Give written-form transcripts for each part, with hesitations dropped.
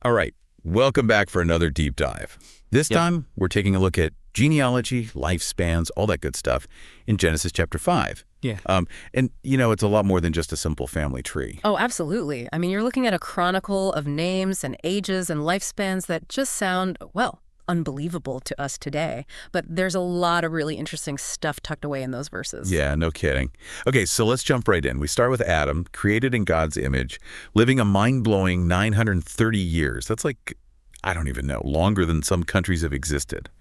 All right, welcome back for another deep dive. This Yep. time, we're taking a look at genealogy, lifespans, all that good stuff in Genesis chapter 5. Yeah. And it's a lot more than just a simple family tree. Oh, absolutely. I mean, you're looking at a chronicle of names and ages and lifespans that just sound, well, unbelievable to us today. But there's a lot of really interesting stuff tucked away in those verses. Yeah, no kidding. Okay, so let's jump right in. We start with Adam, created in God's image, living a mind-blowing 930 years. That's like, I don't even know, longer than some countries have existed.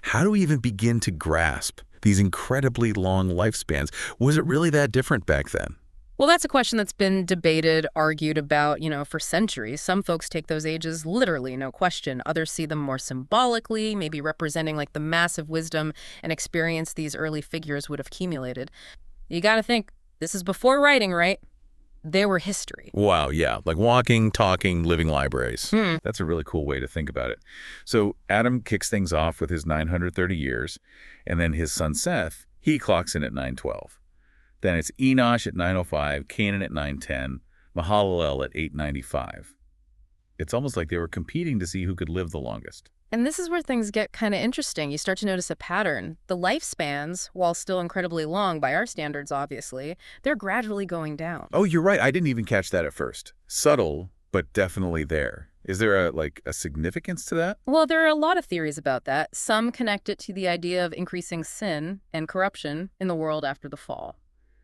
How do we even begin to grasp these incredibly long lifespans? Was it really that different back then? Well, that's a question that's been debated, argued about, for centuries. Some folks take those ages literally, no question. Others see them more symbolically, maybe representing like the massive wisdom and experience these early figures would have accumulated. You got to think, this is before writing, right? They were history. Wow, yeah, like walking, talking, living libraries. That's a really cool way to think about it. So Adam kicks things off with his 930 years, and then his son Seth, he clocks in at 912. Then it's Enosh at 905, Canaan at 910, Mahalalel at 895. It's almost like they were competing to see who could live the longest. And this is where things get kind of interesting. You start to notice a pattern. The lifespans, while still incredibly long by our standards, obviously, they're gradually going down. Oh, you're right. I didn't even catch that at first. Subtle, but definitely there. Is there a significance to that? Well, there are a lot of theories about that. Some connect it to the idea of increasing sin and corruption in the world after the fall.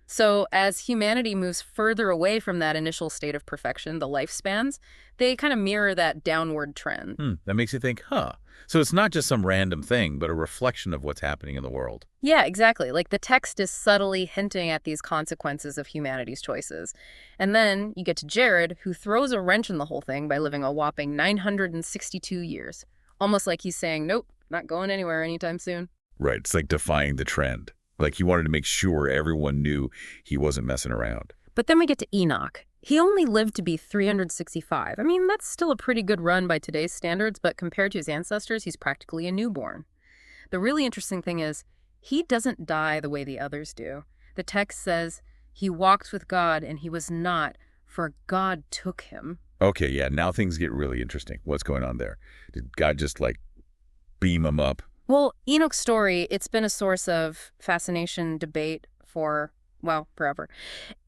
So as humanity moves further away from that initial state of perfection, the lifespans, they kind of mirror that downward trend. That makes you think, huh. So it's not just some random thing, but a reflection of what's happening in the world. Yeah, exactly. Like the text is subtly hinting at these consequences of humanity's choices. And then you get to Jared, who throws a wrench in the whole thing by living a whopping 962 years. Almost like he's saying, nope, not going anywhere anytime soon. Right. It's like defying the trend. Like he wanted to make sure everyone knew he wasn't messing around. But then we get to Enoch. He only lived to be 365. I mean, that's still a pretty good run by today's standards, but compared to his ancestors, he's practically a newborn. The really interesting thing is, he doesn't die the way the others do. The text says, he walked with God and he was not, for God took him. Okay, yeah, now things get really interesting. What's going on there? Did God just, beam him up? Well, Enoch's story, it's been a source of fascination, debate for, well, forever.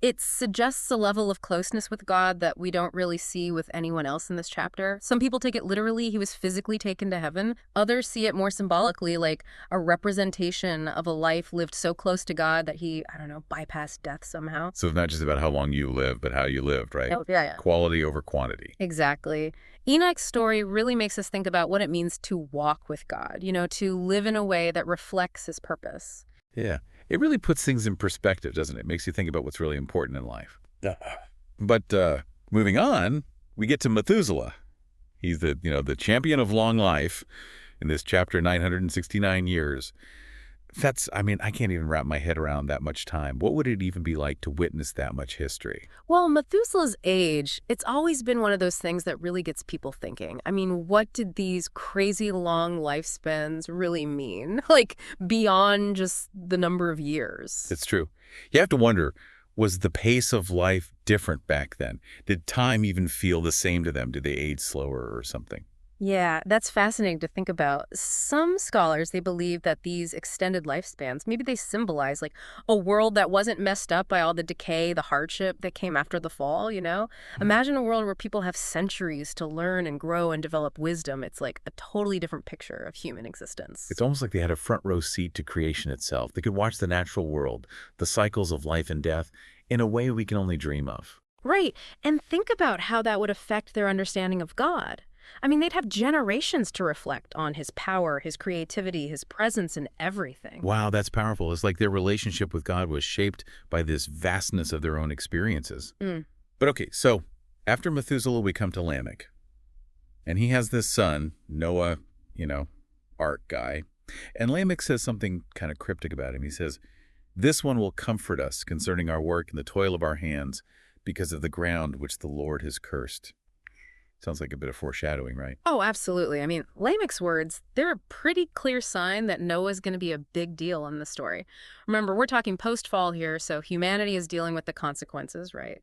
It suggests a level of closeness with God that we don't really see with anyone else in this chapter. Some people take it literally, he was physically taken to heaven. Others see it more symbolically, like a representation of a life lived so close to God that he, bypassed death somehow. So it's not just about how long you live, but how you lived, right? Oh, yeah. Quality over quantity. Exactly. Enoch's story really makes us think about what it means to walk with God, to live in a way that reflects his purpose. Yeah. It really puts things in perspective, doesn't it? Makes you think about what's really important in life. But moving on, we get to Methuselah. He's the champion of long life in this chapter, 969 years. I can't even wrap my head around that much time. What would it even be like to witness that much history? Well, Methuselah's age, it's always been one of those things that really gets people thinking. I mean, what did these crazy long lifespans really mean? Like, beyond just the number of years. It's true. You have to wonder, was the pace of life different back then? Did time even feel the same to them? Did they age slower or something? Yeah, that's fascinating to think about. Some scholars, they believe that these extended lifespans, maybe they symbolize like a world that wasn't messed up by all the decay, the hardship that came after the fall, Imagine a world where people have centuries to learn and grow and develop wisdom. It's like a totally different picture of human existence. It's almost like they had a front row seat to creation itself. They could watch the natural world, the cycles of life and death, in a way we can only dream of. Right, and think about how that would affect their understanding of God. I mean, they'd have generations to reflect on his power, his creativity, his presence in everything. Wow, that's powerful. It's like their relationship with God was shaped by this vastness of their own experiences. But okay, so after Methuselah, we come to Lamech. And he has this son, Noah, ark guy. And Lamech says something kind of cryptic about him. He says, "This one will comfort us concerning our work and the toil of our hands because of the ground which the Lord has cursed." Sounds like a bit of foreshadowing, right? Oh, absolutely. I mean, Lamech's words, they're a pretty clear sign that Noah's going to be a big deal in the story. Remember, we're talking post-fall here, so humanity is dealing with the consequences, right?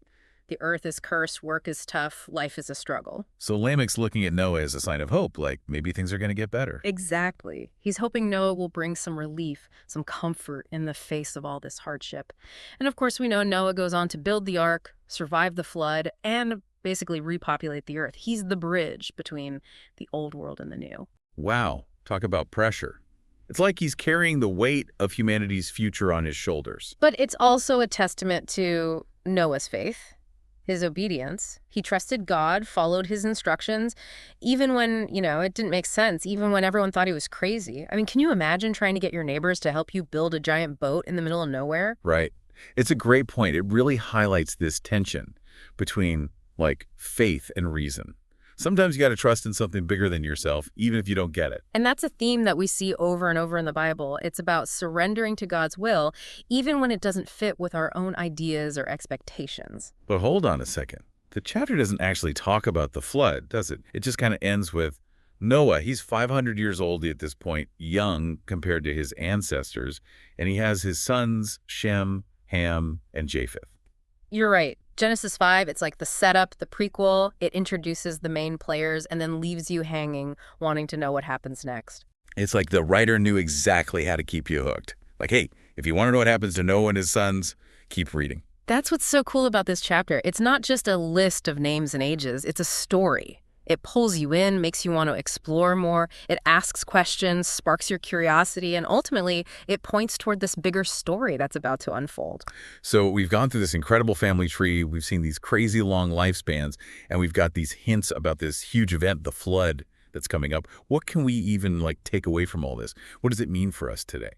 The earth is cursed, work is tough, life is a struggle. So Lamech's looking at Noah as a sign of hope, like maybe things are going to get better. Exactly. He's hoping Noah will bring some relief, some comfort in the face of all this hardship. And of course, we know Noah goes on to build the ark, survive the flood, and basically repopulate the earth. He's the bridge between the old world and the new. Wow, talk about pressure. It's like he's carrying the weight of humanity's future on his shoulders. But it's also a testament to Noah's faith, his obedience. He trusted God, followed his instructions, even when, it didn't make sense, even when everyone thought he was crazy. I mean, can you imagine trying to get your neighbors to help you build a giant boat in the middle of nowhere? Right. It's a great point. It really highlights this tension between, faith and reason. Sometimes you got to trust in something bigger than yourself, even if you don't get it. And that's a theme that we see over and over in the Bible. It's about surrendering to God's will, even when it doesn't fit with our own ideas or expectations. But hold on a second. The chapter doesn't actually talk about the flood, does it? It just kind of ends with Noah. He's 500 years old at this point, young compared to his ancestors, and he has his sons, Shem, Ham, and Japheth. You're right. Genesis 5, it's like the setup, the prequel. It introduces the main players and then leaves you hanging, wanting to know what happens next. It's like the writer knew exactly how to keep you hooked. Like, hey, if you want to know what happens to Noah and his sons, keep reading. That's what's so cool about this chapter. It's not just a list of names and ages. It's a story. It pulls you in, makes you want to explore more. It asks questions, sparks your curiosity, and ultimately, it points toward this bigger story that's about to unfold. So we've gone through this incredible family tree. We've seen these crazy long lifespans, and we've got these hints about this huge event, the flood, that's coming up. What can we even, take away from all this? What does it mean for us today,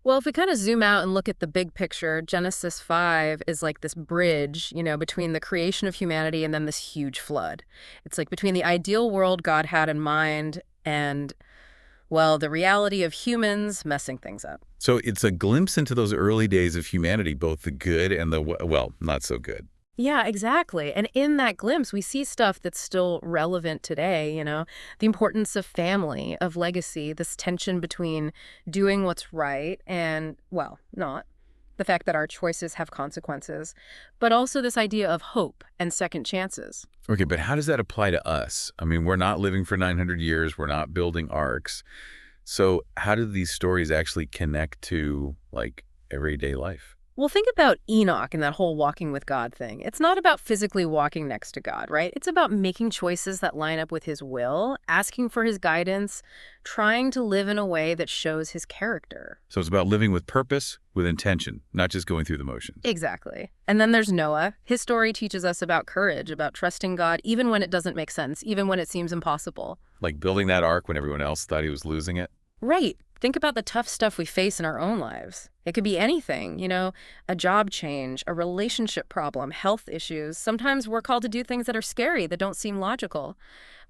Well, if we kind of zoom out and look at the big picture, Genesis 5 is like this bridge, between the creation of humanity and then this huge flood. It's like between the ideal world God had in mind and, well, the reality of humans messing things up. So it's a glimpse into those early days of humanity, both the good and the, not so good. Yeah, exactly. And in that glimpse, we see stuff that's still relevant today, the importance of family, of legacy, this tension between doing what's right and, well, not. The fact that our choices have consequences, but also this idea of hope and second chances. Okay, but how does that apply to us? I mean, we're not living for 900 years. We're not building arcs. So how do these stories actually connect to, everyday life? Well, think about Enoch and that whole walking with God thing. It's not about physically walking next to God, right? It's about making choices that line up with his will, asking for his guidance, trying to live in a way that shows his character. So it's about living with purpose, with intention, not just going through the motions. Exactly. And then there's Noah. His story teaches us about courage, about trusting God, even when it doesn't make sense, even when it seems impossible. Like building that ark when everyone else thought he was losing it. Right. Think about the tough stuff we face in our own lives. It could be anything, a job change, a relationship problem, health issues. Sometimes we're called to do things that are scary, that don't seem logical.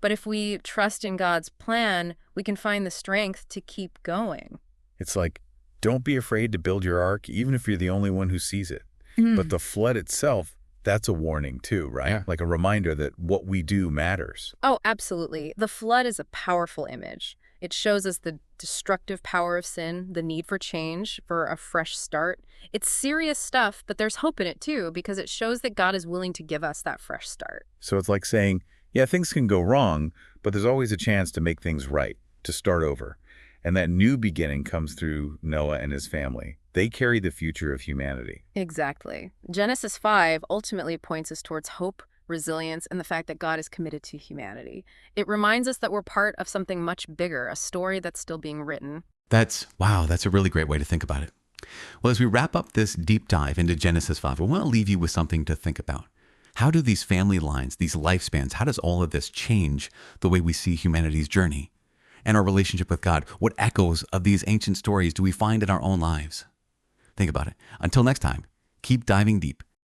But if we trust in God's plan, we can find the strength to keep going. It's like, don't be afraid to build your ark, even if you're the only one who sees it. But the flood itself, that's a warning too, right? Yeah. Like a reminder that what we do matters. Oh, absolutely. The flood is a powerful image. It shows us the destructive power of sin, the need for change, for a fresh start. It's serious stuff, but there's hope in it too, because it shows that God is willing to give us that fresh start. So it's like saying, yeah, things can go wrong, but there's always a chance to make things right, to start over. And that new beginning comes through Noah and his family. They carry the future of humanity. Exactly. Genesis 5 ultimately points us towards hope, resilience, and the fact that God is committed to humanity. It reminds us that we're part of something much bigger, a story that's still being written. That's a really great way to think about it. Well, as we wrap up this deep dive into Genesis 5, I want to leave you with something to think about. How do these family lines, these lifespans, how does all of this change the way we see humanity's journey and our relationship with God? What echoes of these ancient stories do we find in our own lives? Think about it. Until next time, keep diving deep